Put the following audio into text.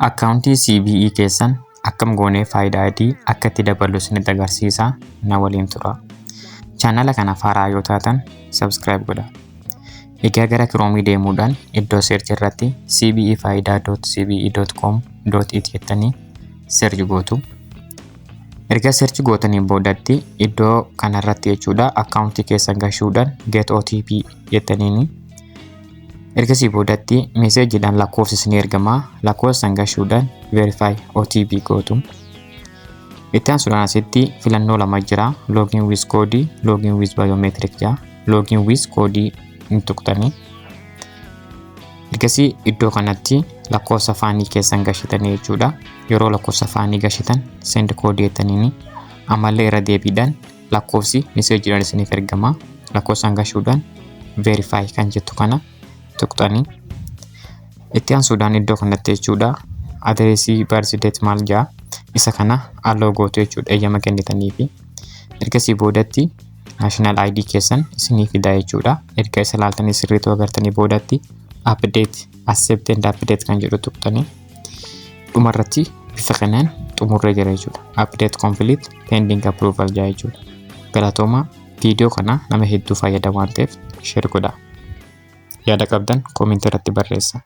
Akkaawuntii CBE keessan akkam goonee faayidaa adii akka itti daballu isinitti agarsiisa. Na waliin tura. Chaanala kana haaraa yoo taatan subscribe godhaa. Egaa gara Chrome deemuudhaan iddoo search irratti cbefaayidaa.cbe.com.it jettanii search gootu. Erga search gootaniin boodatti iddoo kanarratti jechuudha akkaawuntii keessan gashuudhaan get OTP jettaniini. Ergasii boodatti meeseejiidhaan lakkoofsi isin ergamaa lakkoofsan gashuudhaan verify OTP gootu. Itti aansuudhaan asitti filannoo lama jira. Login with code, login with biometric jaa. Login with code ni tuqxanii. Ergasii iddoo kanatti lakkoofsa afaanii keessan gashitanii jechuudha. Yeroo lakkoofsa afaanii gashitan send code jettaniini. Ammallee irra deebiidhaan lakkoofsi meeseejiidhaan isiniif ergamaa lakkoofsan gashuudhaan verify kan jettu kana tuqxanii. Itti aansuudhaan iddoo kanatti jechuudha adreesii birth date maal jaa isa kana aloo gootu jechuudha eeyyama kennitaniifi. Ergasii boodatti national ID keessan isinii fidaa jechuudha. Erga isa laaltanii sirriitti agartanii boodatti update accept and update kan jedhu tuqxanii. Dhumarratti bifa kanaan xumurree jira jechuudha. Update complete pending approval jaa jechuudha. Galatooma viidiyoo kana nama hedduu fayyada waan ta'eef share godhaa. Yaada qabdan comment irratti barreessaa.